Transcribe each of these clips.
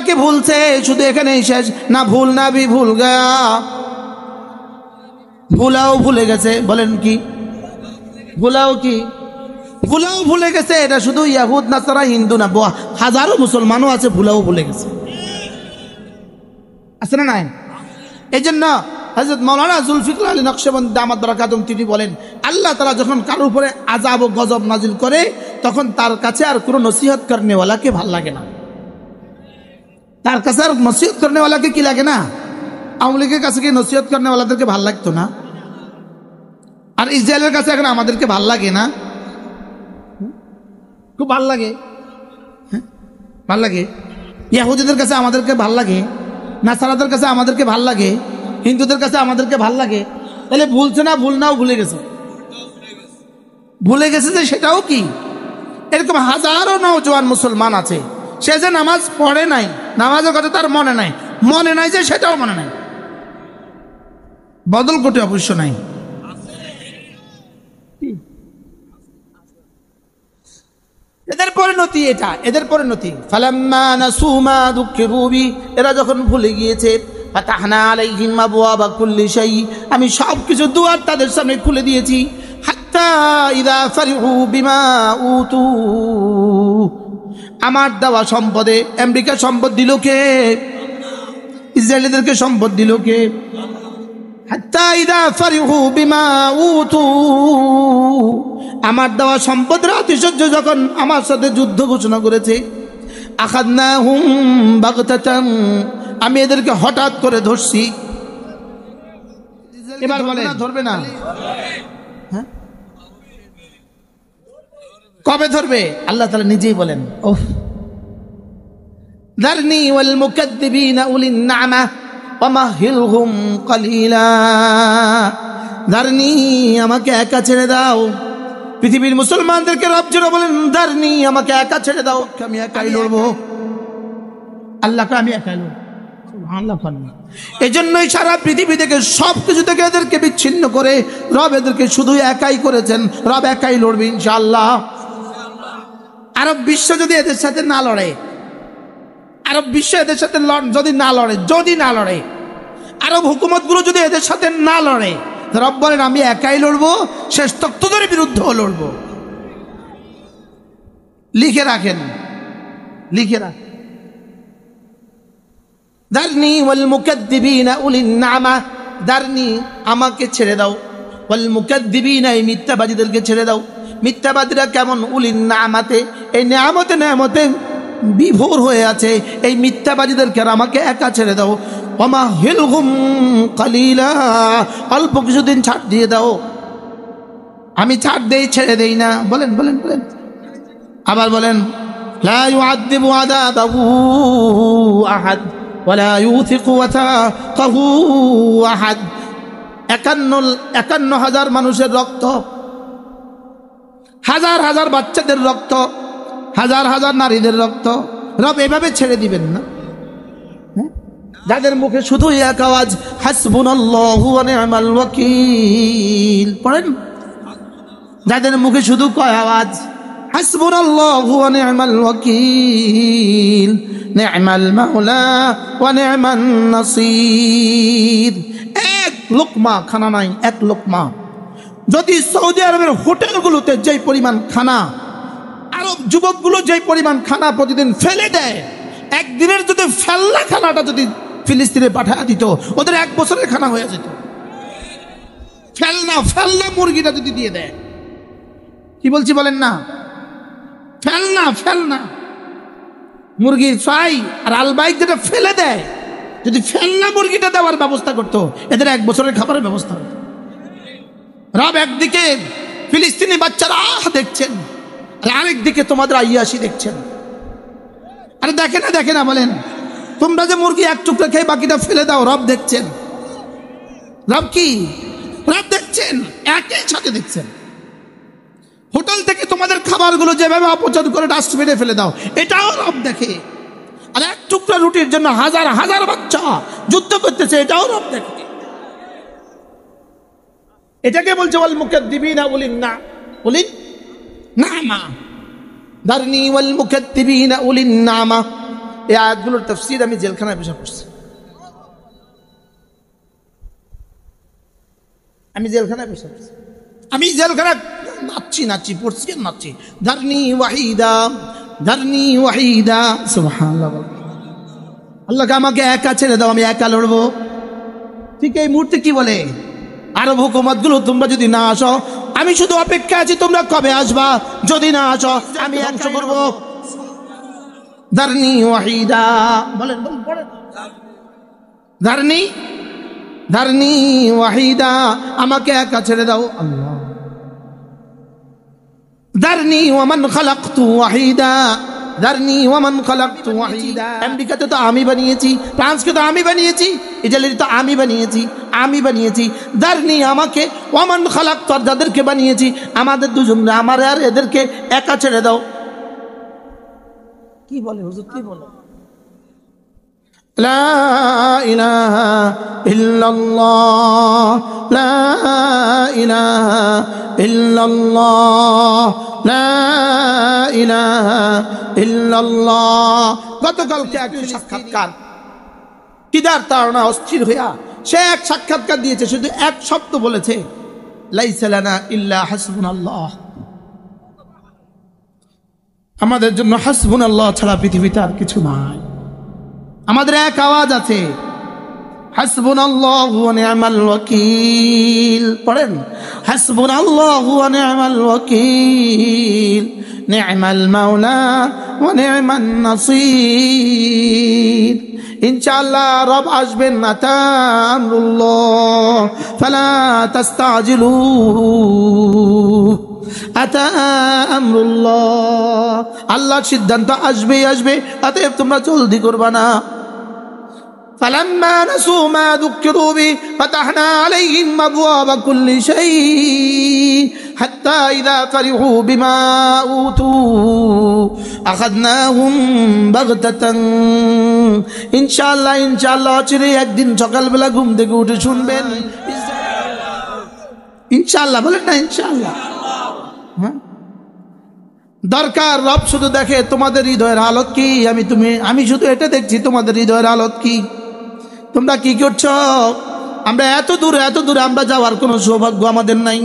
আল্লাহকে ভুলছে, শুধু এখানেই শেষ না। ভুল না ভি ভুল গয়া, ভুলাও ভুলে গেছে। বলেন কি ভুলাও কি ভুলাও ভুলে গেছে। এটা শুধু ইয়াহুদ নাসারা হিন্দু না, হাজারো মুসলমানও আছে ভুলাও ভুলে গেছে, আছে না নাই? এই জন্য হযরত মাওলানা জুলফিকার আলী নকশবন্দি দামাত বারাকাতুম তিনি বলেন, আল্লাহ তাআলা যখন কারোর উপরে আযাব ও গজব নাজিল করে তখন তার কাছে আর কোনো নসিহত করনেওয়ালাকে ভাল লাগে না। তার কাছে আর নসিহত করনেওয়ালাকে কি লাগে না? আওয়ামী লীগের কাছে কি নসিহত করনেওয়ালাদেরকে ভাল লাগতো না? আর ইসরায়েলের কাছে এখন আমাদেরকে ভাল লাগে না? খুব ভাল লাগে, ভাল লাগে। ইহুদিদের কাছে আমাদেরকে ভাল লাগে, নাসারাদের কাছে আমাদেরকে ভাল লাগে, হিন্দুদের কাছে আমাদেরকে ভাল লাগে। তাহলে ভুলছে না? ভুল নাও ভুলে গেছে, ভুলে গেছে যে সেটাও কি। এরকম হাজারো নওজোয়ান মুসলমান আছে, সে যে নামাজ পড়ে নাই, নামাজের কথা তার মনে নাই, মনে নাই যে সেটাও মনে নাই। বদল কোটে অবশ্য নাই। এদের পরিণতি এটা, এদের পরিণতি। ফালাম্মা নাসু মা যুকিরু বি, এরা যখন ভুলে গিয়েছে, ফাতাহনা আলাইহিম আবওয়াবা কুল্লি শাই, আমি সব কিছু দুয়ার তাদের সামনে খুলে দিয়েছি। হাত্তা ইযা ফারিহু বিমা উতু, আমার দেওয়া সম্পদে, আমেরিকা সম্পদ দিল কে? ইসরায়েলিদেরকে সম্পদ দিল কে? হাত্তা ইযা ফারিহু বিমা উতু, আমার দেওয়া সম্পদের আতিশয্য যখন আমার সাথে যুদ্ধ ঘোষণা করেছে, আখাযনাহুম বাগতাতান, আমি এদেরকে হঠাৎ করে ধরছি। এবার বলে ধরবে না? হ্যাঁ, কবে ধরবে? আল্লাহ তাআলা নিজেই বলেন, ওহ যারনি ওয়াল মুকাদ্দিবিনা উলিন না'মা ওয়া মাহিলহুম কালিলা। যারনি, আমাকে একা ছেড়ে দাও। পৃথিবীর মুসলমানদেরকে রব যেন বলেন, যারনি, আমাকে একা ছেড়ে দাও, আমি একাই লড়বো। আল্লাহকে আমি একাই লড়বো। এই জন্যই সারা পৃথিবী থেকে সবকিছু থেকে এদেরকে বিচ্ছিন্ন করে রব এদেরকে শুধু একাই করেছেন। রব একাই লড়বে ইনশাআল্লাহ। আরব বিশ্ব যদি এদের সাথে না লড়ে, আরব বিশ্ব এদের সাথে যদি না লড়ে, আরব হুকুমতগুলো যদি এদের সাথে না লড়ে, রব বলেন আমি একাই লড়বো, শেষ তক্তদের বিরুদ্ধেও লড়বো। লিখে রাখেন, লিখে রাখেন। দারনি ওয়াল মুকাদ্দিবিনা উলিন না'মা, দারনি, আমাকে ছেড়ে দাও, ওয়াল মুকাদ্দিবিনা, এই মিথ্যাবাদীদেরকে ছেড়ে দাও। মিথ্যাবাদীরা কেমন? উলিন না'মাতে, এই নেয়ামতে বিভোর হয়ে আছে। এই মিথ্যাবাদীদেরকে আমাকে একা ছেড়ে দাও। ওয়া মাহিলহুম কালিলা, অল্প কিছুদিন ছাড় দিয়ে দাও। আমি ছাড় দেই, ছেড়ে দেই না। বলেন বলেন বলেন, আবার বলেন, লা ইউআযযিবু আযাবাহু আহাদ ওয়ালা ইউথিকু ওয়াথাকাহু আহাদ। 51,000 মানুষের রক্ত, হাজার হাজার বাচ্চাদের রক্ত, হাজার হাজার নারীদের রক্ত, রব এভাবে ছেড়ে দিবেন না? যাদের মুখে শুধু এক আওয়াজ হাসবুনাল্লাহু ওয়া নি'মাল ওয়াকিল, পড়েন। যাদের মুখে শুধু কয় আওয়াজ হাসবুনাল্লাহু ওয়া নি'মাল ওয়াকিল, নি'মাল মাওলা ওয়া নি'মান নাসির। এক লোকমা খানা নাই, এক লোকমা। যদি সৌদি আরবের হোটেলগুলোতে যেই পরিমাণ খানা, আরব যুবকগুলো যেই পরিমাণ খানা প্রতিদিন ফেলে দেয়, একদিনের যদি ফেলনা খানাটা যদি ফিলিস্তিনে পাঠিয়ে দিত, ওদের 1 বছরের খানা হয়ে যেত। ফেলনা মুরগিটা যদি দিয়ে দেয়, কি বলছি বলেন না? ফেলনা মুরগির ফ্রাই আর আলবাইক যেটা ফেলে দেয়, যদি ফেলনা মুরগিটা দেওয়ার ব্যবস্থা করতো, এদের 1 বছরের খাবারের ব্যবস্থা হতো। রব একদিকে ফিলিস্তিনি বাচ্চারা দেখছেন, আর আরেকদিকে তোমাদের আইয়াসি দেখছেন। আরে দেখে না বলেন, তোমরা যে মুরগি 1 টুকরা খেয়ে বাকিটা ফেলে দাও, রব দেখছেন। রব কি? রব দেখছেন, একই সাথে দেখছেন। হোটেল থেকে তোমাদের খাবারগুলো যেভাবে অপচয় করে ডাস্টবিনে ফেলে দাও, এটাও রব দেখে। আর 1 টুকরা রুটির জন্য হাজার হাজার বাচ্চা যুদ্ধ করতেছে, এটাও রব দেখে। এটাকে বলছে ওয়াল মুকাদ্দিবিনা উলিন না'মা, দারনি ওয়াল মুকাদ্দিবিনা উলিন না'মা। এই আয়াতগুলোর তাফসীর আমি জেলখানায় বসে পড়ছি। আমি জেলখানায় বসে পড়ছি, আমি জেলখানায় নাচছি পড়ছি আর নাচছি। ধারনি ওয়াহিদা সুবহানাল্লাহ। আল্লাহকে আমাকে একা ছেড়ে দাও, আমি একা লড়বো। ঠিক এই মুহূর্তে কি বলে, আরব হুকুমতগুলো তোমরা যদি না আসো, আমি শুধু অপেক্ষা আছি তোমরা কবে আসবা, যদি না আসো আমি ধ্বংস করবো। ধারনি ওয়াহিদা বলেন পড়েন, ধারনি ওয়াহিদা, আমাকে একা ছেড়ে দাও। আল্লাহ, ধারনি ওয়ামান খালাকতু ওয়াহিদা, ধারনি ওয়ামান খালাকতু ওয়াহিদা। আমেরিকাতে তো আমি বানিয়েছি, ফ্রান্সকে তো আমি বানিয়েছি, ইটালিতে তো আমি বানিয়েছি। ধারনি আমাকে, ওয়ামান খালাকতু, আর যাদেরকে বানিয়েছি আমাদের দুজন, আমার আর এদেরকে একা ছেড়ে দাও। কি বলে হুজুর, কি বলে? লা ইলাহা ইল্লাল্লাহ, লা ইলাহা ইল্লাল্লাহ, লা ইলাহা ইল্লাল্লাহ। গতকালকে এক সাক্ষাৎকার, কিদার তাড়না অস্থির হইয়া সে এক সাক্ষাৎকার দিয়েছে, শুধু এক শব্দ বলেছে, লাইসা লানা ইল্লা হাসবুনাল্লাহ। আমাদের জন্য হাসবুনাল্লাহ ছাড়া পৃথিবীতে আর কিছু নাই। আমাদের এক আওয়াজ আছে, হাসবুনাল্লাহু ওয়া নি'মাল ওয়াকিল। পড়েন, হাসবুনাল্লাহু ওয়া নি'মাল ওয়াকিল, নি'মাল মাওলা ওয়া নি'মান নাসির। ইনশাআল্লাহ রব আসবেন, আতা আমরুল্লাহ ফালা তাস্তাজিলুহু, আতা আমরুল্লাহ। আল্লাহর সিদ্ধান্ত আসবেই আসবে, অতএব তোমরা জলদি করবা না। فلما نسوا ما ذكروا به فتحنا عليهم أبواب كل شيء حتى إذا فرحوا بما أوتوا أخذناهم بغتة। ইনশাআল্লাহ চিরে একদিন সকালবেলা ঘুম থেকে উঠে শুনবেন ইনশাআল্লাহ। বলেন না ইনশাআল্লাহ? হ্যাঁ, দরকার রব শুধু দেখে তোমাদের হৃদয়ের হালত কি। আমি শুধু এটা দেখছি তোমাদের হৃদয়ের হালত কি, তোমরা কি করছো। আমরা এত দূরে আমরা যাওয়ার কোনো সৌভাগ্য আমাদের নাই,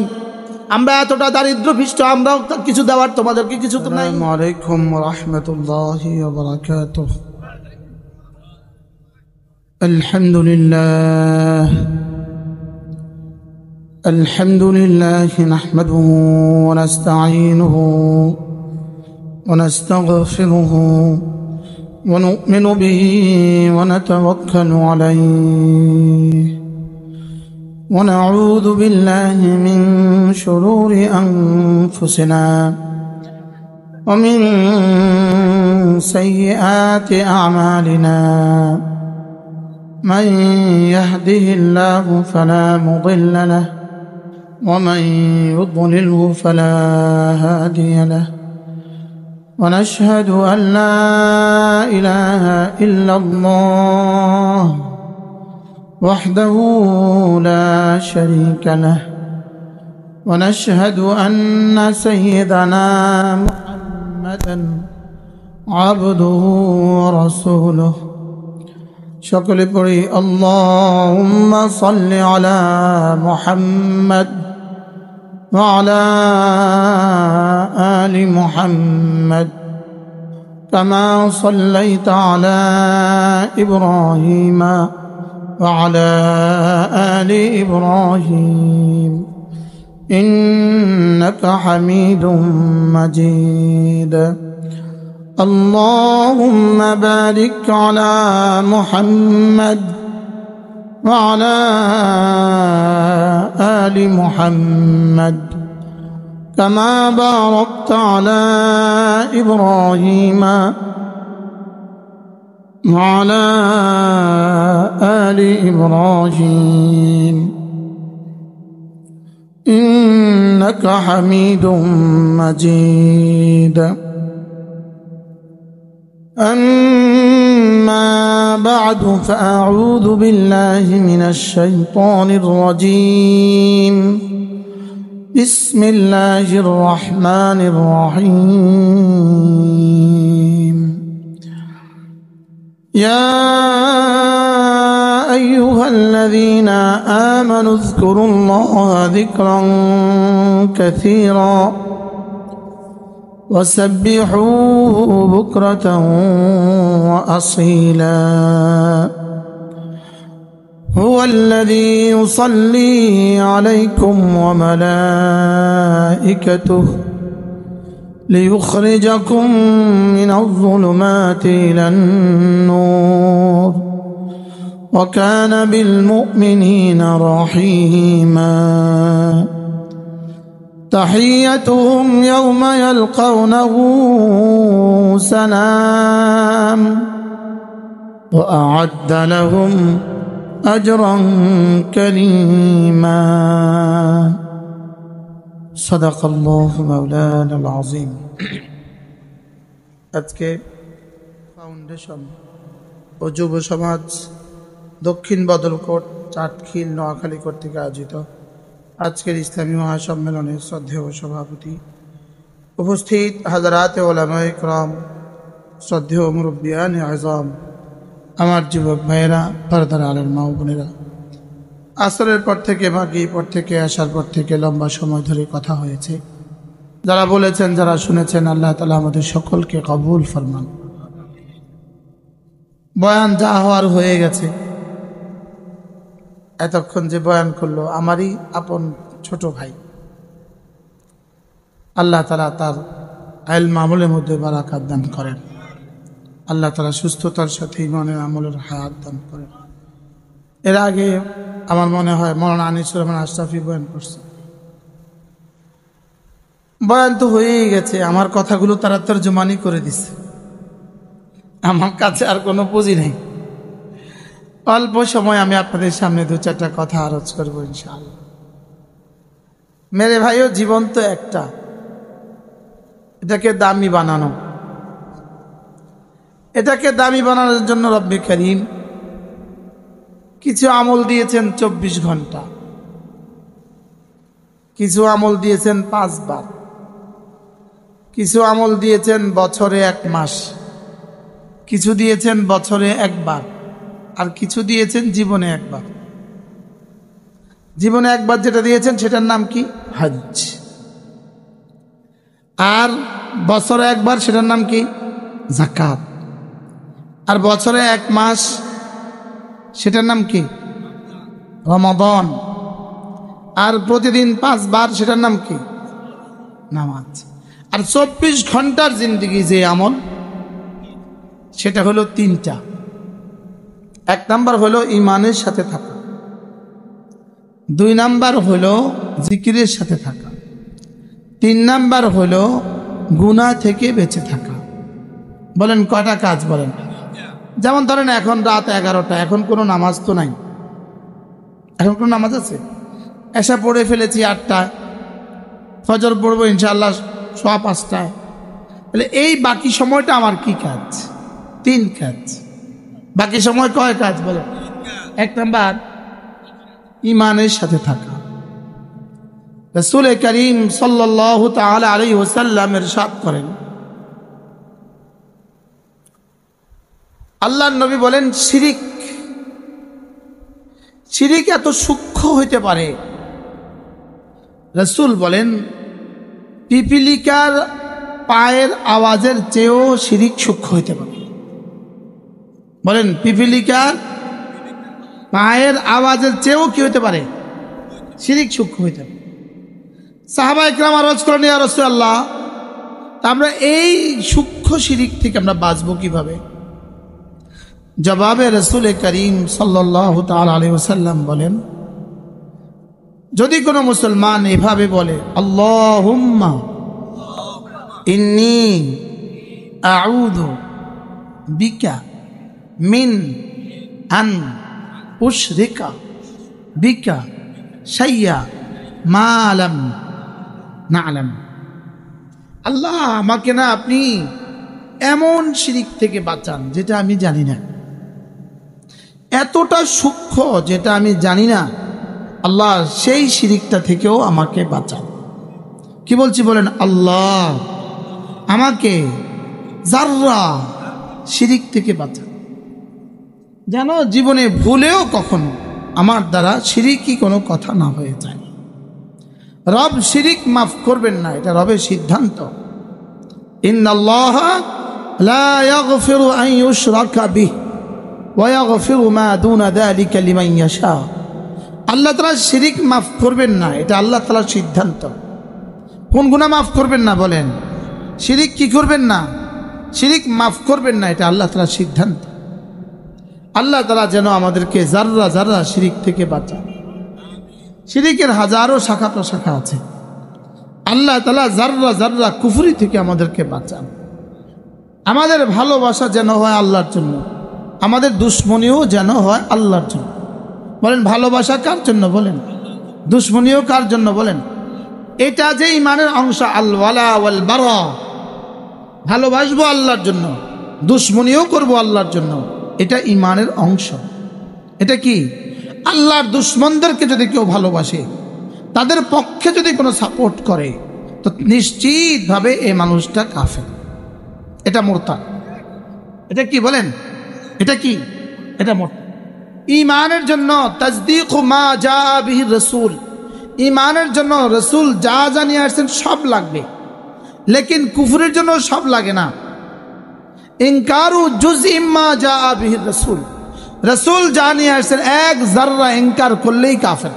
আমরা এতটা দারিদ্র পৃষ্ঠ, আমরাও কিছু দেওয়ার তোমাদেরকে কিছু তো নাই। আসসালামু আলাইকুম ওয়া রাহমাতুল্লাহি ওয়া বারাকাতুহু। আলহামদুলিল্লাহ নাহমাদুহু ওয়া নাস্তাঈনুহু ওয়া নাস্তাগফিরুহু ونؤمن به ونتوكل عليه ونعوذ بالله من شرور أنفسنا ومن سيئات أعمالنا من يهده الله فلا مضل له ومن يضلله فلا هادي له ونشهد أن لا إله إلا الله وحده لا شريك له ونشهد أن سيدنا محمدا عبده ورسوله সকলে পড়ি اللهم صل على محمد وعلى آل محمد كما صليت على إبراهيم وعلى آل إبراهيم إنك حميد مجيد اللهم بارك على محمد وعلى آل محمد كما باركت على إبراهيم وعلى آل إبراهيم إنك حميد مجيد أما بعد فأعوذ بالله من الشيطان الرجيم بسم الله الرحمن الرحيم يا أيها الذين آمنوا اذكروا الله ذكرا كثيرا وسبحوه بكرة وأصيلا هو الذي يصلي عليكم وملائكته ليخرجكم من الظلمات إلى النور وكان بالمؤمنين رحيما تحيتهم يوم يلقونه سلام وأعد لهم أجرا كريما صدق الله مولانا العظيم আজকে ফাউন্ডেশন ও যুব সমাজ দক্ষিণ বদলকোট চাটখিল নোয়াখালী কর্তৃক আয়োজিত আজকের ইসলামী মহাসম্মেলনের শ্রদ্ধেয় সভাপতি, উপস্থিত হাজরাত ওলামায়ে কেরাম, শ্রদ্ধেয় মুরব্বিয়ানে আযম, আমার যুবক ভাইয়েরা, পর্দার আলের মা ও বোনেরা, আসরের পর থেকে মাগরিবের পর থেকে আসার পর থেকে লম্বা সময় ধরে কথা হয়েছে। যারা বলেছেন, যারা শুনেছেন, আল্লাহ তাআলা আমাদের সকলকে কবুল ফরমান। বয়ান যা হওয়ার হয়ে গেছে। এতক্ষণ যে বয়ান করলো আমারই আপন ছোট ভাই, আল্লাহ তাআলা তার ইলম আমলের মধ্যে বারাকাত দান করেন। আল্লাহ তাআলা সুস্থতার সাথে ঈমানের আমলের হায়াত দান করেন। এর আগে আমার মনে হয় মাওলানা আনিসুর রহমান আশরাফি বয়ান করছে। বয়ান তো হয়েই গেছে, আমার কথাগুলো তারা তরজমানি করে দিচ্ছে। আমার কাছে আর কোনো পুঁজি নেই। অল্প সময় আমি আপনাদের সামনে দু চারটা কথা আরজ করবো ইনশাআল্লাহ। মেরে ভাইও, জীবন তো একটা, এটাকে দামি বানানো, এটাকে দামি বানানোর জন্য রব্বে করিম কিছু আমল দিয়েছেন 24 ঘন্টা, কিছু আমল দিয়েছেন 5 বার, কিছু আমল দিয়েছেন বছরে 1 মাস, কিছু দিয়েছেন বছরে 1 বার, আর কিছু দিয়েছেন জীবনে 1 বার। জীবনে 1 বার যেটা দিয়েছেন সেটার নাম কি? হজ। আর বছরে 1 বার সেটার নাম কি? যাকাত। আর বছরে 1 মাস সেটার নাম কি? রমাদান। আর প্রতিদিন 5 বার সেটার নাম কি? নামাজ। আর 24 ঘন্টার জিন্দেগি যে আমল, সেটা হলো 3টা। 1 নাম্বার হলো ঈমানের সাথে থাকা, 2 নাম্বার হলো জিকিরের সাথে থাকা, 3 নাম্বার হলো গুনাহ থেকে বেঁচে থাকা। বলেন কয়টা কাজ? বলেন। যেমন ধরেন এখন রাত 11টা, এখন কোনো নামাজ তো নাই। এখন কোনো নামাজ আছে? এশা পড়ে ফেলেছি 8টায়, ফজর পড়বো ইনশাআল্লাহ 5:15টায়। তাহলে এই বাকি সময়টা আমার কি কাজ? 3 কাজ। বাকি সময় কয় কাজ? বলে। 1 নাম্বার ঈমানের সাথে থাকা। রাসূল করিম সাল্লাল্লাহু তাআলা আলাইহি ওয়াসাল্লাম ইরশাদ করেন, আল্লাহর নবী বলেন, শিরিক এত সূক্ষ্ম হইতে পারে। রাসূল বলেন, পিপিলিকার পায়ের আওয়াজের চেয়েও শিরিক সূক্ষ্ম হইতে পারে। বলেন, পিপিলিকার পায়ের আওয়াজের চেয়েও কি হইতে পারে? শিরিক সূক্ষ্ম হইতে পারে। সাহাবায়ে কেরাম আরজ করেন, ইয়া রাসূলুল্লাহ, আমরা এই সূক্ষ্ম শিরিক থেকে আমরা বাঁচবো কিভাবে? জবাবে রাসূল করিম সাল্লাল্লাহু তাআলা আলাইহি ওয়াসাল্লাম বলেন, যদি কোনো মুসলমান এভাবে বলে, আল্লাহুম্মা ইন্নী আউযু বিকা মিন আন উশরিকা বিকা শাইয়া মা লাম না'লাম, আল্লাহ আমাকে না আপনি এমন শিরিক থেকে বাঁচান যেটা আমি জানি না, এতটা সূক্ষ্ম যেটা আমি জানি না, আল্লাহ সেই শিরিকটা থেকেও আমাকে বাঁচান। কি বলছি? বলেন, আল্লাহ আমাকে যাররা শিরিক থেকে বাঁচান। যেন জীবনে ভুলেও কখনো আমার দ্বারা শিরিকি কোনো কথা না হয়ে যায়। রব শিরিক মাফ করবেন না, এটা রবের সিদ্ধান্ত। ইন্নাল্লাহা লা ইয়াগফিরু আন ইউশরাকা বিহি ওয়া ইয়াগফিরু মা দুনা যালিকা লিমান ইয়াশা। আল্লাহ তাআলা শিরিক মাফ করবেন না, এটা আল্লাহ তাআলার সিদ্ধান্ত। কোন গুনাহ মাফ করবেন না বলেন? শিরিক কি করবেন না? শিরিক মাফ করবেন না, এটা আল্লাহ তাআলার সিদ্ধান্ত। আল্লাহ তাআলা যেন আমাদেরকে যাররা যাররা শিরিক থেকে বাঁচান। শিরিকের হাজারো শাখা প্রশাখা আছে। আল্লাহ তাআলা যাররা যাররা কুফরি থেকে আমাদেরকে বাঁচান। আমাদের ভালোবাসা যেন হয় আল্লাহর জন্য, আমাদের দুশ্মনীও যেন হয় আল্লাহর জন্য। বলেন ভালোবাসা কার জন্য বলেন? দুশ্মনীও কার জন্য বলেন? এটা যে ইমানের অংশ, আল ওয়ালা ওয়াল বারা। ভালোবাসবো আল্লাহর জন্য, দুশ্মনীও করব আল্লাহর জন্য, এটা ইমানের অংশ। এটা কি? আল্লাহর দুশ্মনদেরকে যদি কেউ ভালোবাসে, তাদের পক্ষে যদি কোনো সাপোর্ট করে, তো নিশ্চিতভাবে এই মানুষটা কাফের, এটা মুরতাদ। এটা কি বলেন? এটা কি? এটা মুরতাদ। ইমানের জন্য তাসদীক মা জা বিহি রাসূল, ইমানের জন্য রাসূল যা জানিয়ে আসছেন সব লাগবে, লেকিন কুফরের জন্য সব লাগে না। ইনকারু জুজই মা জা বিহি রাসূল, রাসূল জানিয়ে আসছেন এক যাররা ইনকার করলেই কাফের।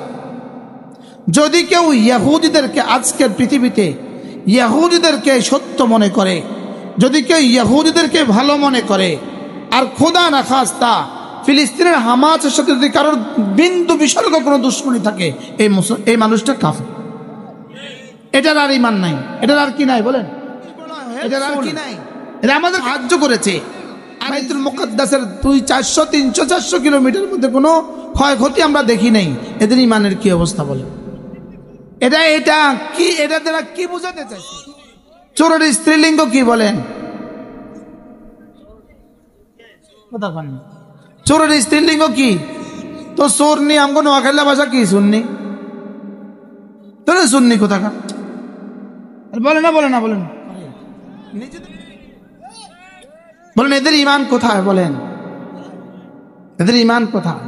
যদি কেউ ইহুদিদেরকে, আজকের পৃথিবীতে ইহুদিদেরকে সত্য মনে করে, যদি কেউ ইহুদিদেরকে ভালো মনে করে, আর খোদা না খাস্তা ফিলিস্তিনের হামাসের সাথে যদি কারোর বিন্দু বিসর্গ কোনো দুশ্মনী থাকে, এই মানুষটা কাফের। এটার আর ইমান নাই, এটার আর কি নাই বলেন? এটার আর কি নাই? এটা আমাদের সাহায্য করেছে। বাইতুল মুকাদ্দাসের 400, 300, 400 কিলোমিটার মধ্যে কোনো ক্ষয়ক্ষতি আমরা দেখি নাই। এদের ইমানের কি অবস্থা বলেন? এটা কি? এটা দ্বারা কি বোঝাতে চাইছে? চোরের স্ত্রীলিঙ্গ কি বলেন? কথা বলেন। চোরের স্ত্রীলিঙ্গ কি? তো চোরনি আমগো নোয়াখালী ভাষা কি শুননি? তোরে শুননি কোথাকার? বলে না, বলে না, বলেন বলেন। এদের ইমান কোথায় বলেন? এদের ইমান কোথায়?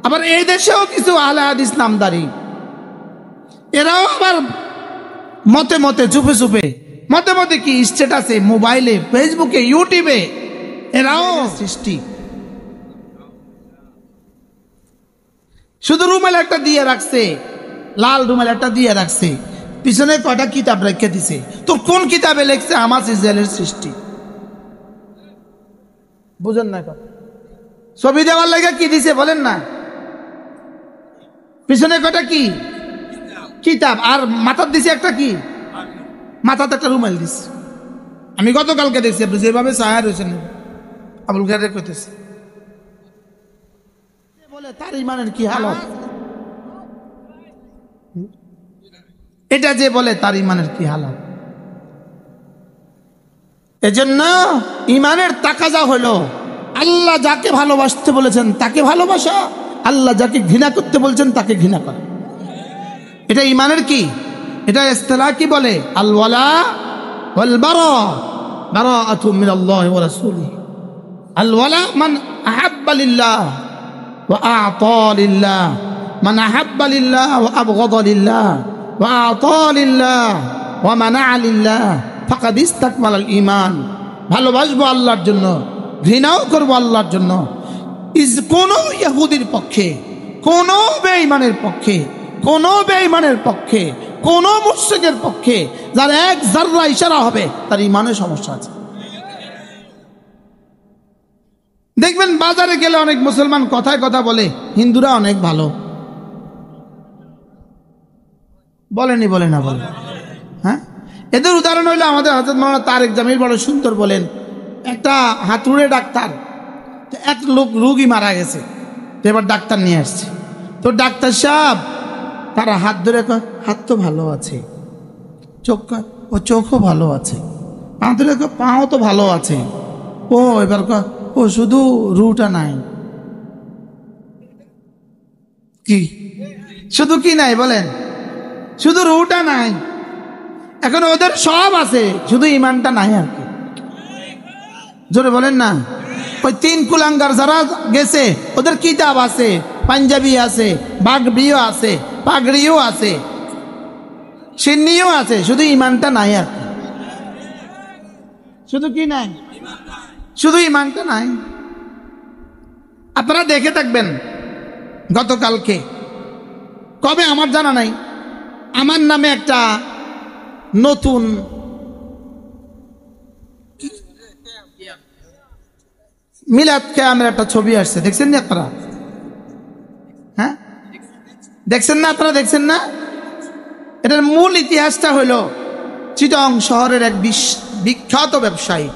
আবার এই দেশেও কিছু আহলে হাদিস নামদারি, এরাও আবার মতে মতে চুপে চুপে, মতে মতে কি স্ট্যাটাসে, মোবাইলে, ফেসবুকে, ইউটিউবে, এরাও সৃষ্টি। শুধু রুমাল একটা দিয়ে রাখছে, লাল রুমাল একটা দিয়ে রাখছে, পিছনে কয়টা কিতাব রেখে দিছে। তো কোন কিতাবে লেখছে হামাস ইসরায়েলের সৃষ্টি? বুঝেন না কথা? ছবি দেওয়ার লাগে কি দিছে বলেন না? পিছনে কয়টা কি কিতাব, আর মাথার দিছে একটা কি, মাথাতে একটা রুমাল দিছে। আমি গতকালকে দেখছি, আপনি যেভাবে ছায়া রয়েছেন আবুল খায়ের করতেছে, বলে তার ইমানের কি হালত? এটা যে বলে তার ইমানের কি হালত? এজন্য ইমানের তাকাজা হলো আল্লাহ যাকে ভালোবাসতে বলেছেন তাকে ভালোবাসা, আল্লাহ যাকে ঘৃণা করতে বলছেন তাকে ঘৃণা করা। এটা ইমানের কি? এটা ইসতিলাহ কি বলে? আল ওয়ালা ওয়াল বারা, বারাআতু মিনাল্লাহি ওয়া রাসূলিহি। আল ওয়ালা মান আহাব্বা লিল্লাহ ওয়া আ'তা লিল্লাহ, মান আহাব্বা লিল্লাহ ওয়া আবগাদা লিল্লাহ ওয়া আ'তা লিল্লাহ ওয়া মানা'a লিল্লাহ ফাকাদ ইসতাকমালাল ঈমান। ভালোবাসবো আল্লাহর জন্য, ঘৃণাও করবো আল্লাহর জন্য। কোন ইহুদির পক্ষে, কোন বেঈমানের পক্ষে, কোন বেঈমানের পক্ষে, কোন মুশরিকের পক্ষে যার এক যাররা ইশারা হবে তার ইমানের সমস্যা আছে। দেখবেন বাজারে গেলে অনেক মুসলমান কথায় কথা বলে হিন্দুরা অনেক ভালো, বলেনি? বলে না? বলে। হ্যাঁ, এদের উদাহরণ হইলো আমাদের হযরত মাওলানা তারেক জামিল বড় সুন্দর বলেন, একটা হাতুড়ে ডাক্তার, এক লোক রোগী মারা গেছে, তো এবার ডাক্তার নিয়ে আসছে। তো ডাক্তার সাহেব তার হাত ধরে কয়, হাত তো ভালো আছে। চোখ কয়, ও চোখও ভালো আছে। পা ধরে কয়, পাও তো ভালো আছে। ও এবার কয়, ও শুধু রুটা নাই। কি শুধু কি নাই বলেন? শুধু রুটা নাই। এখন ওদের সব আছে, শুধু ইমানটা নাই আর কি। জোরে বলেন না। ওই 3 কুলাঙ্গার যারা গেছে ওদের কিতাব আছে, পাঞ্জাবি আছে, বাগড়িও আছে, পাগড়িও আছে, সিন্নিও আছে, শুধু ইমানটা নাই। আর শুধু কি নাই? শুধু ইমানটা নাই। আপনারা দেখে থাকবেন গতকালকে, কবে আমার জানা নাই, আমার নামে একটা নতুন মিলাদ কিয়ামের একটা ছবি আসছে, দেখছেন না আপনারা? হ্যাঁ, দেখছেন না আপনারা? দেখছেন না? এটার মূল ইতিহাসটা হলো চিটং শহরের এক বিখ্যাত ব্যবসায়ী,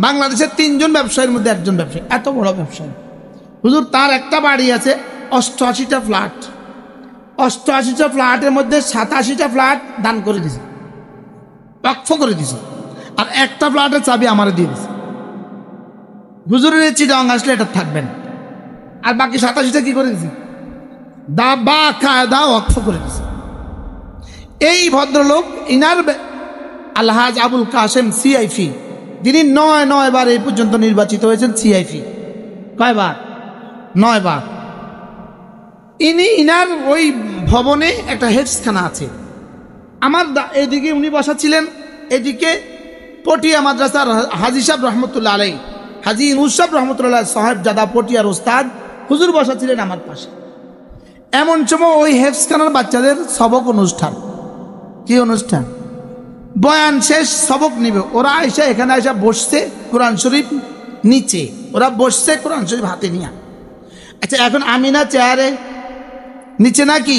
বাংলাদেশের 3 জন ব্যবসায়ীর মধ্যে একজন ব্যবসায়ী, এত বড় ব্যবসায়ী হুজুর। তার একটা বাড়ি আছে 88টা ফ্ল্যাট, 88টা ফ্ল্যাটের মধ্যে 87টা ফ্ল্যাট দান করে দিছে, ওয়াকফ করে দিছে, আর একটা ফ্ল্যাটের চাবি আমার দিয়ে দিছে। হুজুরের চিটং আসলে এটা থাকবেন, আর বাকি 87টা কি করে দিছে? দাবা কায়দা ওয়াকফ করে দিছে। এই ভদ্রলোক ইনার আলহাজ আবুল কাসেম সিআইফি, তিনি 9 বার এই পর্যন্ত নির্বাচিত হয়েছেন সিআইফি। কয়বার? 9 বার। ইনার ওই ভবনে একটা হেফজখানা আছে। আমার এদিকে উনি বসা ছিলেন, এদিকে পটিয়া মাদ্রাসার হাজি সাহেব রহমতুল্লাহ আলাই, হাজি ইনুস রহমতুল্লাহ সাহেব জাদা পটিয়ার ওস্তাদ হুজুর বসা ছিলেন আমার পাশে। এমন সময় ওই হেফজখানার বাচ্চাদের সবক অনুষ্ঠান। কি অনুষ্ঠান? বয়ান শেষ, সবক নিবে। ওরা এখানে এসে বসছে, কোরআন শরীফ নিচে ওরা বসছে, কোরআন শরীফ হাতে নিয়ে। আচ্ছা, এখন আমি না চেয়ারে, নিচে নাকি?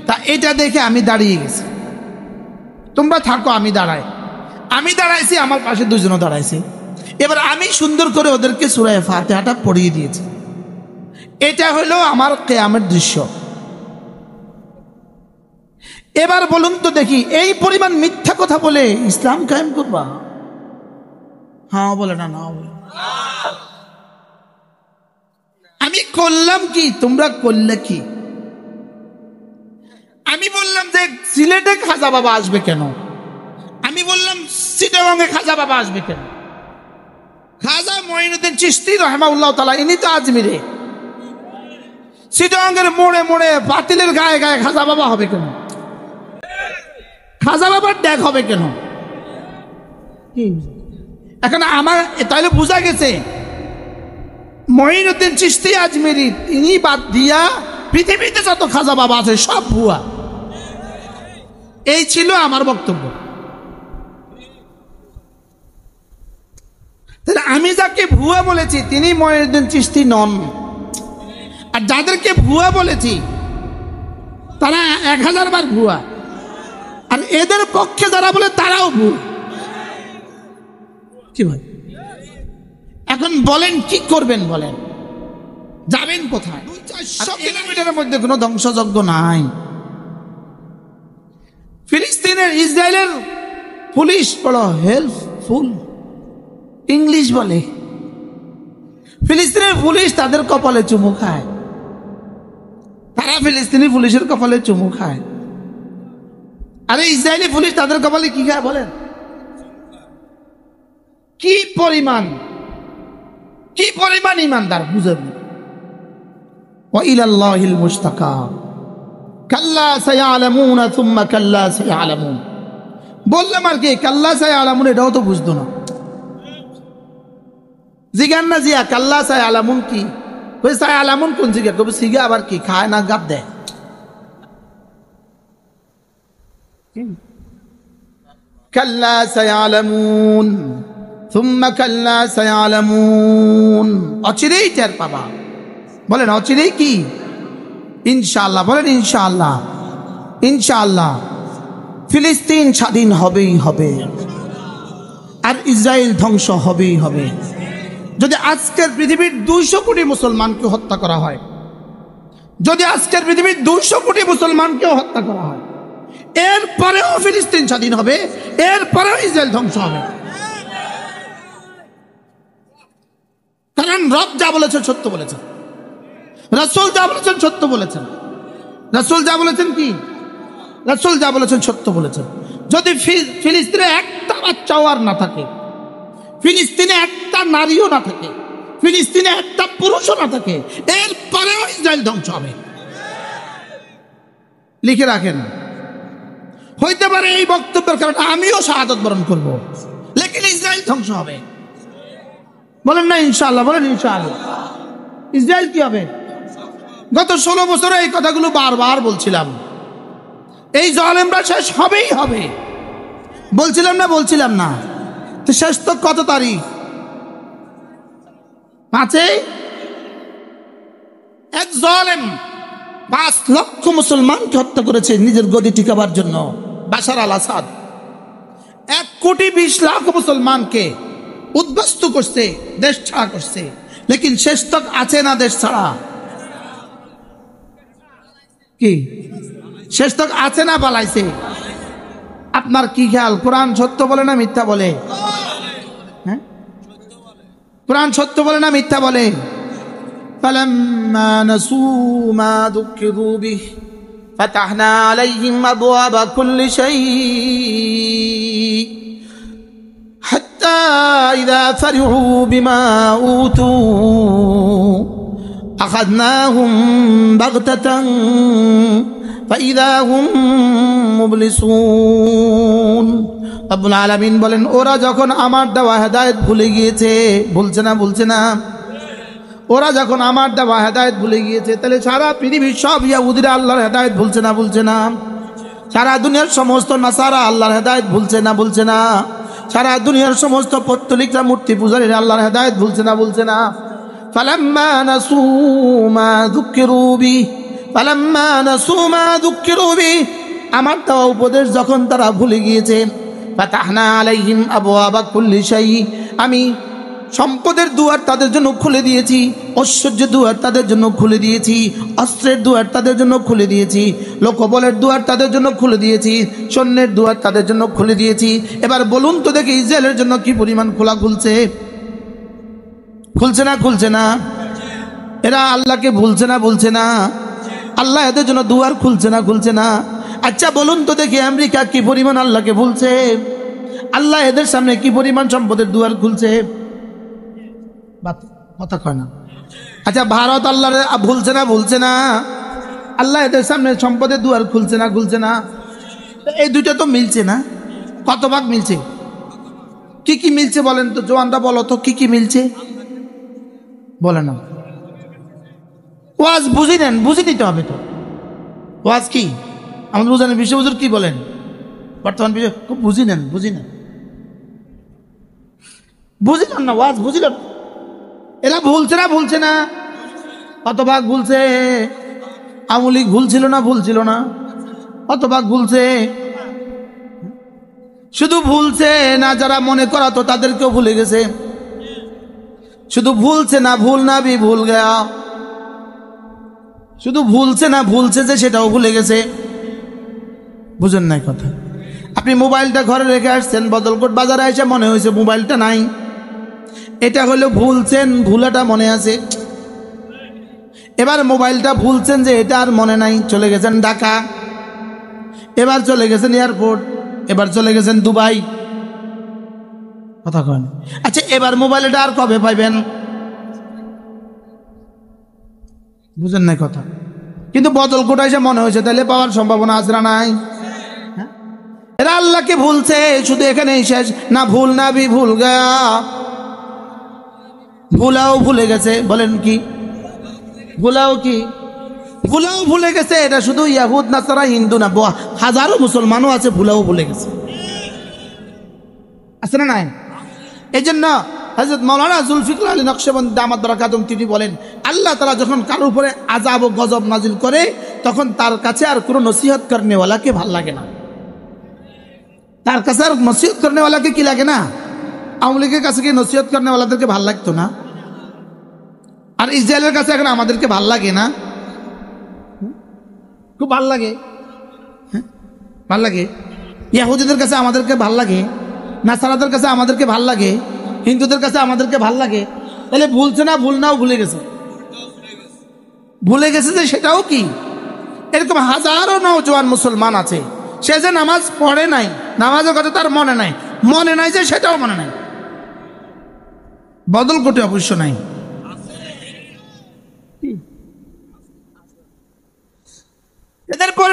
তা এটা দেখে আমি দাঁড়িয়ে গেছি, তোমরা থাকো, আমি দাঁড়াইছি, আমার পাশে 2 জন দাঁড়াইছে। এবার আমি সুন্দর করে ওদেরকে সূরা ফাতিহাটা পড়িয়ে দিয়েছি। এটা হলো আমার কিয়ামের দৃশ্য। এবার বলুন তো দেখি, এই পরিমাণ মিথ্যা কথা বলে ইসলাম কায়েম করবা? হ্যাঁ বলে না, না বলে। আমি করলাম কি, তোমরা করলে কি? আমি বললাম যে সিলেটে খাজা বাবা আসবে কেন? আমি বললাম চিটাগাঙে খাজা বাবা আসবে কেন? খাজা মঈনুদ্দিন চিশতি রাহিমাহুল্লাহ তাআলা, ইনি তো আজমিরে। চিটাগাঙের মোড়ে মোড়ে পাতিলের গায়ে গায়ে খাজা বাবা হবে কেন? খাজা বাবার ডাক হবে কেন? এখন আমার তাহলে বোঝা গেছে মঈনুদ্দিন চিশতি আজমিরি, ইনি বাদ দিয়া পৃথিবীতে যত খাজা বাবা আছে সব ভুয়া। এই ছিল আমার বক্তব্য। তাহলে আমি যাকে ভুয়া বলেছি তিনি মঈনুদ্দিন চিশতি নন, আর যাদেরকে ভুয়া বলেছি তারা 1000 বার ভুয়া, আর এদের পক্ষে যারা বলে তারাও ভুয়া। কি ভাই, এখন বলেন কি করবেন? বলেন যাবেন কোথায়? 200-400 কিলোমিটারের মধ্যে কোনো ধ্বংসযজ্ঞ নাই। ফিলিস্তিনের ইসরায়েলের পুলিশ বড় হেল্পফুল, ইংলিশ বলে। ফিলিস্তিনের পুলিশ তাদের কপালে চুমু খায়, তারা ফিলিস্তিনি পুলিশের কপালে চুমু খায়। আরে ইসরায়েলি পুলিশ তাদের কপালে কি খায় বলেন? কি পরিমাণ ইমানদার বুঝেন। ওয়া ইলাল্লাহিল মুস্তাকা কাল্লা সায়ালামুনা সুম্মা কাল্লা সায়ালামুন। বললাম আর কি কাল্লা সায়ালামুন, এটাও তো বুঝতো না। জিগান না জিয়া কাল্লা সায়ালামুন কি? কই সায়ালামুন কোন জিগা? কবে সিগা আবার কি খায় না গাব দেয়? কাল্লা সায়ালামুন সুম্মা কাল্লা সায়ালামুন, অচিরেই টের পাবা। বলেন অচিরেই কি? ইনশাআল্লাহ। বলেন ইনশাআল্লাহ। ইনশাআল্লাহ ফিলিস্তিন স্বাধীন হবেই হবে, আর ইসরায়েল ধ্বংস হবেই হবে। যদি আজকের পৃথিবীর 200 কোটি মুসলমানকে হত্যা করা হয়, যদি আজকের পৃথিবীর 200 কোটি মুসলমানকেও হত্যা করা হয়, এরপরেও ফিলিস্তিন স্বাধীন হবে, এরপরেও ইসরায়েল ধ্বংস হবে। কারণ রব যা বলেছেন সত্য বলেছেন, রাসূল যা বলেছেন সত্য বলেছেন। রাসূল যা বলেছেন কি? রাসূল যা বলেছেন সত্য বলেছেন। যদি ফিলিস্তিনে একটা বাচ্চাও আর না থাকে, ফিলিস্তিনে একটা নারীও না থাকে, ফিলিস্তিনে একটা পুরুষও না থাকে, এরপরেও ইসরায়েল ধ্বংস হবে। লিখে রাখেন। হইতে পারে এই বক্তব্যের কারণে আমিও শাহাদত বরণ করব, লেকিন ইসরায়েল ধ্বংস হবে। বলেন না ইনশাআল্লাহ, বলেন ইনশাআল্লাহ। ইসরায়েল কি হবে? গত 16 বছরে এই কথাগুলো বারবার বলছিলাম। এই জালেমরা শেষ হবেই হবে, বলছিলাম না? বলছিলাম না? তো শেষ তো কত তারিখ? 5-এ এক জালেম 5 লক্ষ মুসলমানকে হত্যা করেছে নিজের গদি টিকাবার জন্য। বাশার আল আসাদ 1,20,00,000 মুসলমানকে উদ্বাস্তু করছে, দেশ ছাড়া করছে। লেকিন শেষ তক আছে না দেশ ছাড়া? কি শেষ তক আছে না পালাইছে? আপনার কি খেয়াল? কোরআন সত্য বলে না মিথ্যা বলে? হ্যাঁ, কোরআন সত্য বলে না মিথ্যা বলে? فَلَمَّا نَسُوا مَا ذُكِّرُوا بِهِ فَتَحْنَا عَلَيْهِمْ أَبْوَابَ كُلِّ شَيْءٍ حَتَّى إِذَا فَرِحُوا بِمَا أُوتُوا أَخَذْنَاهُمْ بَغْتَةً فَإِذَا هُمْ مُبْلِسُونَ। রব্বুল আলামিন বলেন, ওরা যখন আমার দেওয়া হেদায়েত ভুলে গিয়েছে, বলছে না? বলছে না? ওরা যখন আমার দেওয়া হেদায়েত ভুলে গিয়েছে, তাহলে সারা পৃথিবীর সব ইহুদিরা আল্লাহর হেদায়েত ভুলছে না? বলছে না? সারা দুনিয়ার সমস্ত নাসারা আল্লাহর হেদায়েত ভুলছে না? বলছে না? সারা দুনিয়ার সমস্ত পত্তলিকরা মূর্তি পূজারীরা আল্লাহর হেদায়েত ভুলছে না? বলছে না? ফালাম্মা নাসু মা যুক্কিরু বি, ফালাম্মা নাসু মা যুক্কিরু বি, আমার দেওয়া উপদেশ যখন তারা ভুলে গিয়েছে, ফাতাহনা আলাইহিম আবওয়াবা কুল্লি শাই, আমি সম্পদের দুয়ার তাদের জন্য খুলে দিয়েছি, ঐশ্বর্যের দুয়ার তাদের জন্য খুলে দিয়েছি, অস্ত্রের দুয়ার তাদের জন্য খুলে দিয়েছি, লোকবলের দুয়ার তাদের জন্য খুলে দিয়েছি, সৈন্যের দুয়ার তাদের জন্য খুলে দিয়েছি। এবার বলুন তো দেখি, ইসরায়েলের জন্য কি পরিমাণ খোলা খুলছে? খুলছে না? খুলছে না? এরা আল্লাহকে ভুলছে না? বলছে না? আল্লাহ এদের জন্য দুয়ার খুলছে না? খুলছে না? আচ্ছা বলুন তো দেখি, আমেরিকা কি পরিমাণ আল্লাহকে ভুলছে? আল্লাহ এদের সামনে কি পরিমাণ সম্পদের দুয়ার খুলছে? কথা কয় না। আচ্ছা ভারত আল্লাহ ভুলছে না? বলছে না? আল্লাহ এদের সামনে সম্পদের দুয়ার খুলছে না? খুলছে না? এই দুইটা তো মিলছে না। কত ভাগ মিলছে? কি কি মিলছে বলেন তো? জোয়ানরা বলো তো, কি কি মিলছে? বলে না। ওয়াজ বুঝি নেন, বুঝে নিতে হবে তো। ওয়াজ কি আমাদের বুঝানেন? বিশ্ব হুজুর কি বলেন বর্তমান বিষয় খুব বুঝি নেন, বুঝি নেন, বুঝিলেন না? ওয়াজ বুঝিলেন? এরা ভুলছে না? ভুলছে না? কত ভাগ ভুলছে? আওয়ামী লীগ ভুলছিল না? ভুলছিল না? কত ভাগ ভুলছে? শুধু ভুলছে না, যারা মনে করাতো তাদেরকেও ভুলে গেছে। শুধু ভুলছে না, ভুল না ভি ভুল গয়া। শুধু ভুলছে না, ভুলছে যে সেটাও ভুলে গেছে। বুঝেন নাই কথা? আপনি মোবাইলটা ঘরে রেখে আসছেন, বদলকোট বাজারে এসে মনে হয়েছে মোবাইলটা নাই। এটা হলো ভুলছেন, ভুলাটা মনে আছে। এবার মোবাইলটা ভুলছেন যে এটা আর মনে নাই, চলে গেছেন ঢাকা, এবার চলে গেছেন এয়ারপোর্ট, এবার চলে গেছেন দুবাই। কথা কন। আচ্ছা এবার মোবাইলটা আর কবে পাইবেন? বুঝেন নাই কথা? কিন্তু বদলকোট এসে মনে হয়েছে, তাহলে পাওয়ার সম্ভাবনা আছে না নাই? এরা আল্লাহকে ভুলছে, শুধু এখানেই শেষ না। ভুল না ভি ভুল গয়া, ভুলাও ভুলে গেছে। বলেন কি? ভুলাও কি? ভুলাও ভুলে গেছে। এটা শুধু ইয়াহুদ নাসারা হিন্দু না, হাজারো মুসলমানও আছে ভুলাও ভুলে গেছে। আছে না নাই? এই জন্য হযরত মাওলানা জুলফিকার আলী নকশবন্দি দামাত বারাকাতুহু তিনি বলেন, আল্লাহ তাআলা যখন কারোর উপরে আযাব ও গজব নাজিল করে, তখন তার কাছে আর কোনো নসিহত করনেওয়ালাকে ভাল লাগে না। তার কাছে আর নসিহত করনেওয়ালাকে কি লাগে না? আওয়ামী লীগের কাছে কি নসিহত করনেওয়ালাদেরকে ভাল লাগতো না? আর ইসরায়েলের কাছে এখন আমাদেরকে ভাল লাগে না? খুব ভাল লাগে। ভাল লাগে। ইহুদিদের কাছে আমাদেরকে ভাল লাগে, নাসারাদের কাছে আমাদেরকে ভাল লাগে, হিন্দুদের কাছে আমাদেরকে ভাল লাগে। তাহলে ভুলছে না? ভুল নাও ভুলে গেছে। ভুলে গেছে যে সেটাও কি? এরকম হাজারো নওজোয়ান মুসলমান আছে, সে যে নামাজ পড়ে নাই, নামাজের কথা তার মনে নাই, মনে নাই যে সেটাও মনে নাই। বদলকোটে অবশ্য নাই,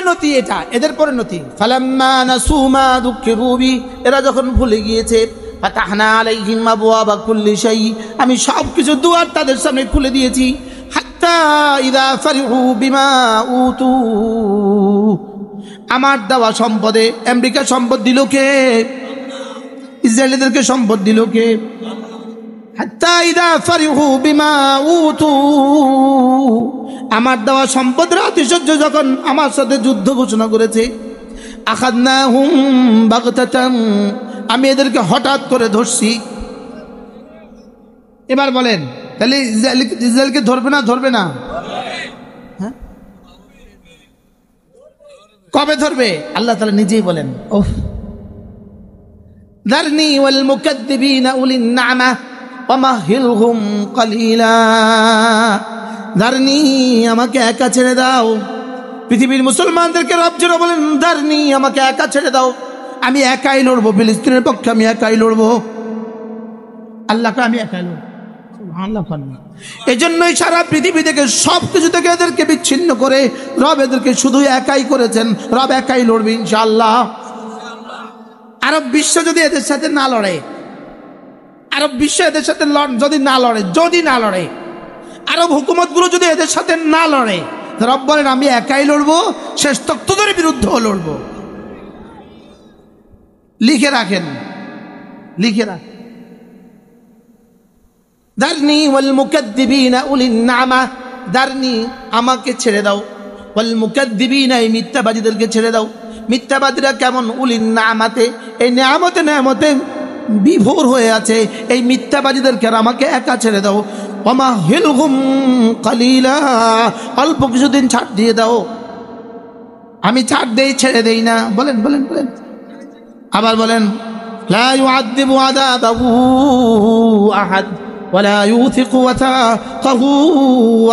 পরিণতি এটা, এদের পরিণতি। ফালাম্মা নাসু মা যুকিরু বি, এরা যখন ভুলে গিয়েছে, ফাতাহনা আলাইহিম আবওয়াবা কুল্লি শাই, আমি সব কিছু দুয়ার তাদের সামনে খুলে দিয়েছি। হাত্তা ইযা ফারিহু বিমা উতু, আমার দেওয়া সম্পদে, আমেরিকা সম্পদ দিল কে? ইসরায়েলিদেরকে সম্পদ দিল কে? হাত্তা ইযা ফারিহু বিমা উতু, আমার দেওয়া সম্পদের আতিশয্য যখন আমার সাথে যুদ্ধ ঘোষণা করেছে, আখাযনাহুম বাগতাতাম, আমি এদেরকে হঠাৎ করে ধরছি। এবার বলেন তাহলে ইসরায়েলকে ধরবে না? ধরবে না? হ্যাঁ, কবে ধরবে? আল্লাহ তাআলা নিজেই বলেন, ওহ যারনি ওয়াল মুকাদ্দিবিনা উলিন না'মা ওয়া মাহিলহুম কালিলা, যারনি, আমাকে একা ছেড়ে দাও। পৃথিবীর মুসলমানদেরকে রব যেন বলেন, যারনি, আমাকে একা ছেড়ে দাও, আমি একাই লড়বো, ফিলিস্তিনের পক্ষে আমি একাই লড়বো। আল্লাহকে আমি একাই লড়বো। এই জন্যই সারা পৃথিবী থেকে সবকিছু থেকে এদেরকে বিচ্ছিন্ন করে রব এদেরকে শুধু একাই করেছেন। রব একাই লড়বে ইনশাআল্লাহ। আরব বিশ্ব যদি এদের সাথে না লড়ে, আরব বিশ্ব এদের সাথে যদি না লড়ে, আরব হুকুমতগুলো যদি এদের সাথে না লড়ে, রব বলেন আমি একাই লড়বো, শেষ তক্তদের বিরুদ্ধেও লড়বো। লিখে রাখেন, লিখে রাখেন। দারনি ওয়াল মুকাদ্দিবিনা উলিন না'মা, দারনি, আমাকে ছেড়ে দাও, ওয়াল মুকাদ্দিবিনা, এই মিথ্যাবাদীদেরকে ছেড়ে দাও। মিথ্যাবাদীরা কেমন? উলিন না'মাতে, এই নেয়ামতে বিভোর হয়ে আছে, এই মিথ্যাবাদীদেরকে আমাকে একা ছেড়ে দাও। ওয়া মাহিলহুম কালিলা, অল্প কিছুদিন ছাড় দিয়ে দাও। আমি ছাড় দেই, ছেড়ে দেই না। বলেন বলেন বলেন, আবার বলেন, লা ইউআযযিবু আযাবাহু আহাদ ওয়ালা ইউথিকু ওয়াথাকাহু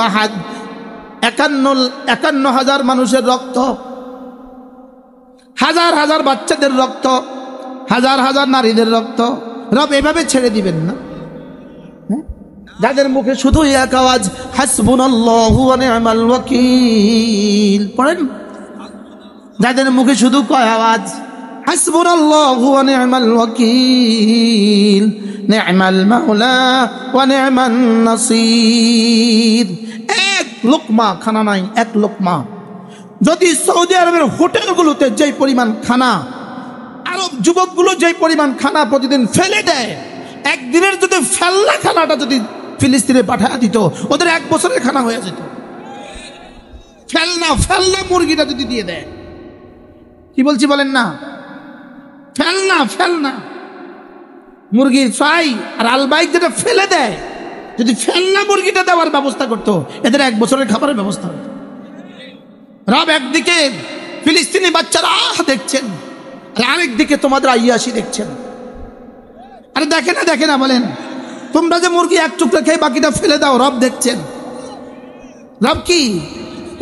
আহাদ। 51,000 মানুষের রক্ত, হাজার হাজার বাচ্চাদের রক্ত, হাজার হাজার নারীদের রক্ত, রব এভাবে ছেড়ে দিবেন না? যাদের মুখে শুধু এক আওয়াজ হাসবুনাল্লাহু ওয়া নি'মাল ওয়াকিল, পড়েন, যাদের মুখে শুধু কয় আওয়াজ হাসবুনাল্লাহু ওয়া নি'মাল ওয়াকিল, নি'মাল মাওলা ওয়া নি'মান নাসির। এক লোকমা খানা নাই, এক লোকমা। যদি সৌদি আরবের হোটেলগুলোতে যেই পরিমাণ খানা, আরব যুবকগুলো যেই পরিমাণ খানা প্রতিদিন ফেলে দেয়, একদিনের যদি ফেলনা খানাটা যদি ফিলিস্তিনে পাঠিয়ে দিত, ওদের 1 বছরের খানা হয়ে যেত। ফেলনা মুরগিটা যদি দিয়ে দেয়, কি বলছি বলেন না? ফেলনা মুরগির ফ্রাই আর আলবাইক যেটা ফেলে দেয়, যদি ফেলনা মুরগিটা দেওয়ার ব্যবস্থা করতো, এদের 1 বছরের খাবারের ব্যবস্থা হতো। রব একদিকে ফিলিস্তিনি বাচ্চারা দেখছেন, আর আরেকদিকে তোমাদের আইয়াসি দেখছেন। আরে দেখে না বলেন, তোমরা যে মুরগি 1 টুকরা খেয়ে বাকিটা ফেলে দাও, রব দেখছেন। রব কি?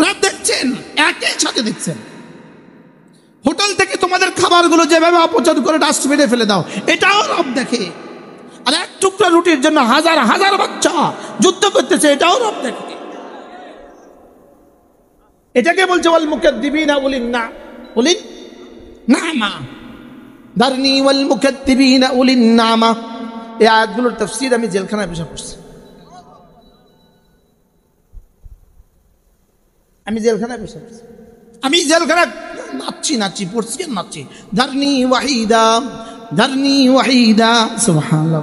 রব দেখছেন, একই সাথে দেখছেন। হোটেল থেকে তোমাদের খাবারগুলো যেভাবে অপচয় করে ডাস্টবিনে ফেলে দাও, এটাও রব দেখে। আর 1 টুকরা রুটির জন্য হাজার হাজার বাচ্চা যুদ্ধ করতেছে, এটাও রব দেখে। এটাকে বলছে ওয়াল মুকাদ্দিবিনা উলিন না'মা, দারনি ওয়াল মুকাদ্দিবিনা উলিন না'মা। এই আয়াতগুলোর তাফসীর আমি জেলখানায় বসে পড়ছি। আমি জেলখানায় নাচছি পড়ছি আর নাচছি। দারনি ওয়াহিদা, সুবহানাল্লাহ।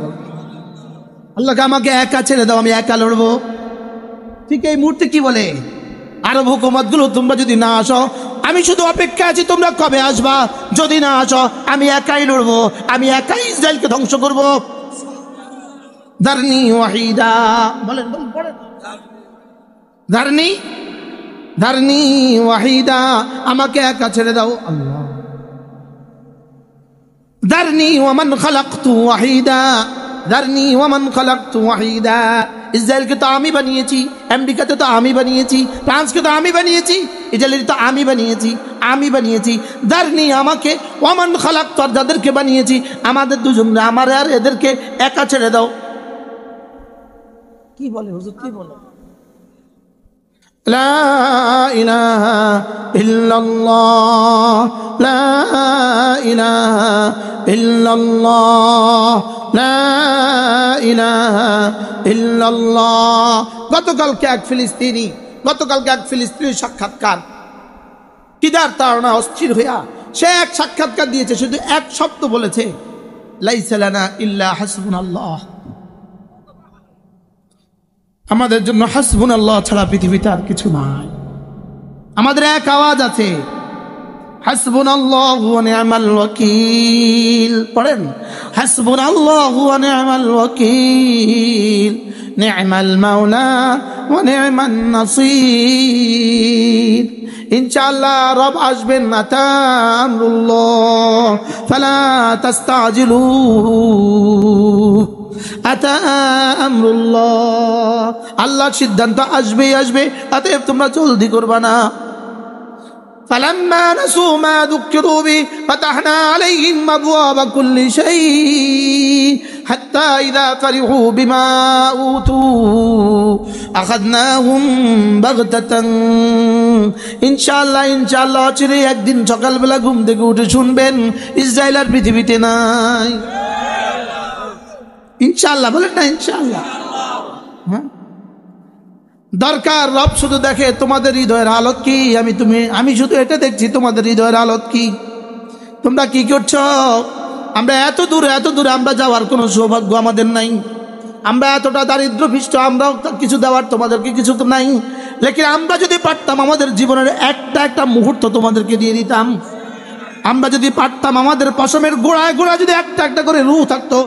আল্লাহকে আমাকে একা ছেড়ে দাও, আমি একা লড়বো। ঠিক এই মুহূর্তে কি বলে, আরব হুকুমতগুলো তোমরা যদি না আসো, আমি শুধু অপেক্ষা আছি তোমরা কবে আসবা। যদি না আসো, আমি একাই লড়বো, আমি একাই ইসরায়েলকে ধ্বংস করবো। দারনি ওয়াহিদা, বলেন পড়েন, দারনি ওয়াহিদা, আমাকে একা ছেড়ে দাও। আল্লাহ, দারনি ওয়ামান খালাকতু ওয়াহিদা, দারনি ওয়ামান খালাকতু ওয়াহিদা। ইসরায়েলকে তো আমি বানিয়েছি, আমেরিকাতে তো আমি বানিয়েছি, ফ্রান্সকে তো আমি বানিয়েছি, ইটালিতে তো আমি বানিয়েছি। দারনি, আমাকে, ওয়ামান খালাকতু, আর যাদেরকে বানিয়েছি, আমাদের দুজন, আমার আর এদেরকে একা ছেড়ে দাও। কি বলে হুজুর, কি বলে? লা ইলাহা ইল্লাল্লাহ, লা ইলাহা ইল্লাল্লাহ, লা ইলাহা ইল্লাল্লাহ। গতকালকে এক ফিলিস্তিনি সাক্ষাৎকার, কিদার তাড়না অস্থির হইয়া সে এক সাক্ষাৎকার দিয়েছে, শুধু এক শব্দ বলেছে, লাইসা লানা ইল্লা হাসবুনাল্লাহ। আমাদের জন্য হাসবুনাল্লাহ ছাড়া পৃথিবীতে আর কিছু নাই। আমাদের এক আওয়াজ আছে, হাসবুনাল্লাহু ওয়া নি'মাল ওয়াকিল। পড়েন, হাসবুনাল্লাহু ওয়া নি'মাল ওয়াকিল, নি'মাল মাওলা ওয়া নি'মান নাসির। ইনশাআল্লাহ রব আসবেন, আতা আমরুল্লাহ ফালা তাস্তাজিলুহু, আতা আমরুল্লাহ। আল্লাহর সিদ্ধান্ত আসবেই আসবে, অতএব তোমরা জলদি করবা না। فلما نسوا ما ذكروا به فتحنا عليهم أبواب كل شيء حتى إذا فرحوا بما أوتوا أخذناهم بغتة। ইনশাআল্লাহ ইনশাআল্লাহ চিরে একদিন সকালবেলা ঘুম থেকে উঠে শুনবেন ইসরায়েল আর পৃথিবীতে নাই। ইনশাআল্লাহ বলেন না, ইনশাআল্লাহ। হ্যাঁ, দরকার রব শুধু দেখে তোমাদের হৃদয়ের হালত কি। আমি শুধু এটা দেখছি তোমাদের হৃদয়ের হালত কি, তোমরা কি করছো। আমরা এত দূরে আমরা যাওয়ার কোনো সৌভাগ্য আমাদের নাই। আমরা এতটা দারিদ্র পৃষ্ঠ, আমরাও কিছু দেওয়ার তোমাদেরকে কিছু তো নাই। লেকিন আমরা যদি পারতাম আমাদের জীবনের একটা মুহূর্ত তোমাদেরকে দিয়ে দিতাম। আমরা যদি পারতাম আমাদের পশমের গোড়ায় যদি একটা করে রূহ থাকতো,